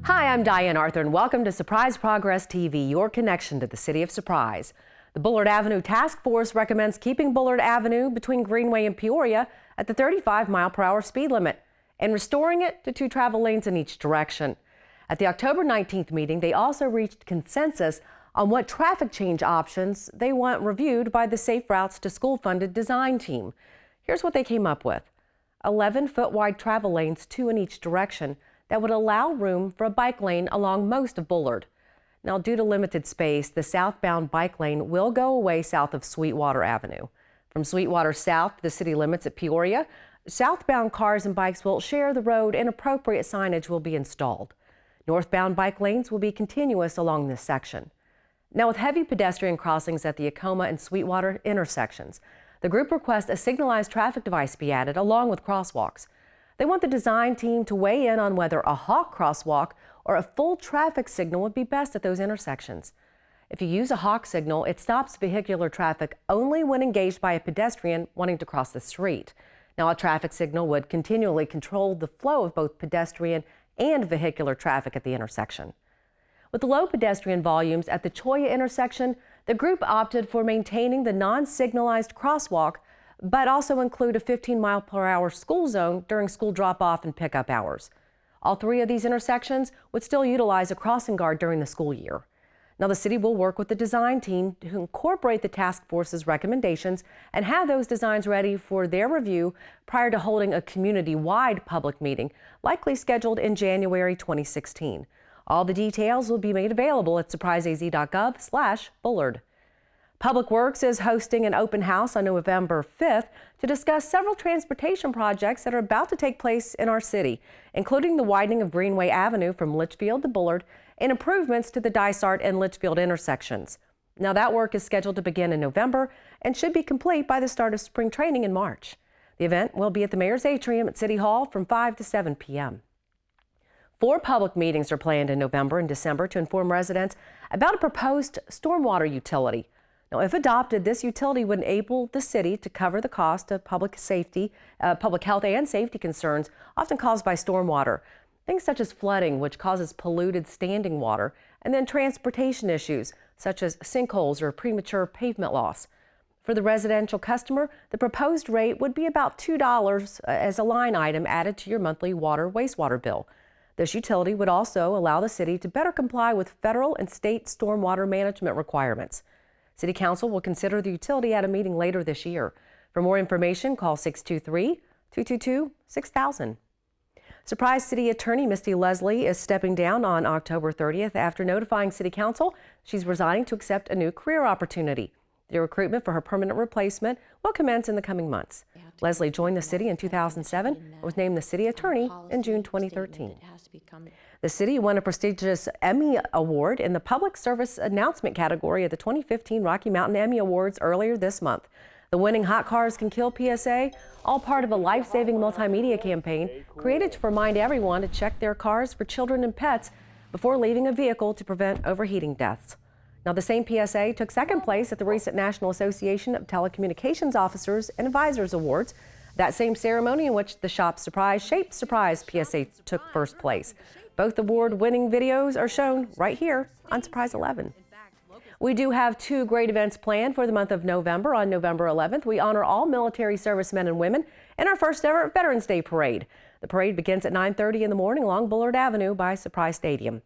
Hi, I'm Diane Arthur, and welcome to Surprise Progress TV, your connection to the City of Surprise. The Bullard Avenue Task Force recommends keeping Bullard Avenue between Greenway and Peoria at the 35-mile-per-hour speed limit and restoring it to 2 travel lanes in each direction. At the October 19th meeting, they also reached consensus on what traffic change options they want reviewed by the Safe Routes to School-funded design team. Here's what they came up with: 11-foot wide travel lanes, 2 in each direction, that would allow room for a bike lane along most of Bullard. Now, due to limited space, the southbound bike lane will go away south of Sweetwater Avenue. From Sweetwater south to the city limits at Peoria, southbound cars and bikes will share the road and appropriate signage will be installed. Northbound bike lanes will be continuous along this section. Now, with heavy pedestrian crossings at the Acoma and Sweetwater intersections, the group requests a signalized traffic device be added along with crosswalks. They want the design team to weigh in on whether a hawk crosswalk or a full traffic signal would be best at those intersections. If you use a hawk signal, it stops vehicular traffic only when engaged by a pedestrian wanting to cross the street. Now, a traffic signal would continually control the flow of both pedestrian and vehicular traffic at the intersection. With the low pedestrian volumes at the Cholla intersection, the group opted for maintaining the non-signalized crosswalk, but also include a 15-mile-per-hour school zone during school drop-off and pickup hours. All 3 of these intersections would still utilize a crossing guard during the school year. Now, the city will work with the design team to incorporate the task force's recommendations and have those designs ready for their review prior to holding a community-wide public meeting, likely scheduled in January 2016. All the details will be made available at surpriseaz.gov/Bullard. Public Works is hosting an open house on November 5th to discuss several transportation projects that are about to take place in our city, including the widening of Greenway Avenue from Litchfield to Bullard and improvements to the Dysart and Litchfield intersections. Now, that work is scheduled to begin in November and should be complete by the start of spring training in March. The event will be at the Mayor's Atrium at City Hall from 5 to 7 p.m. 4 public meetings are planned in November and December to inform residents about a proposed stormwater utility. Now, if adopted, this utility would enable the city to cover the cost of public health and safety concerns often caused by stormwater. Things such as flooding, which causes polluted standing water, and then transportation issues such as sinkholes or premature pavement loss. For the residential customer, the proposed rate would be about $2 as a line item added to your monthly wastewater bill. This utility would also allow the city to better comply with federal and state stormwater management requirements. City Council will consider the utility at a meeting later this year. For more information, call 623-222-6000. Surprise City Attorney Misty Leslie is stepping down on October 30th after notifying City Council she's resigning to accept a new career opportunity. The recruitment for her permanent replacement will commence in the coming months. Leslie joined the city in 2007 and was named the City Attorney in June 2013. The city won a prestigious Emmy Award in the Public Service Announcement category at the 2015 Rocky Mountain Emmy Awards earlier this month. The winning Hot Cars Can Kill PSA, all part of a life-saving multimedia campaign created to remind everyone to check their cars for children and pets before leaving a vehicle to prevent overheating deaths. Now, the same PSA took second place at the recent National Association of Telecommunications Officers and Advisors Awards, that same ceremony in which the Shop Surprise, Shape Surprise PSA took first place. Both award-winning videos are shown right here on Surprise 11. We do have 2 great events planned for the month of November. On November 11th, we honor all military servicemen and women in our first ever Veterans Day Parade. The parade begins at 9:30 in the morning along Bullard Avenue by Surprise Stadium.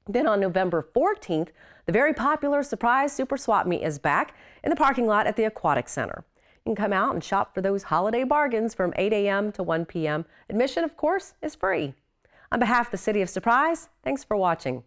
Then on November 14th, the very popular Surprise Super Swap Meet is back in the parking lot at the Aquatic Center. You can come out and shop for those holiday bargains from 8 a.m. to 1 p.m. Admission, of course, is free. On behalf of the City of Surprise, thanks for watching.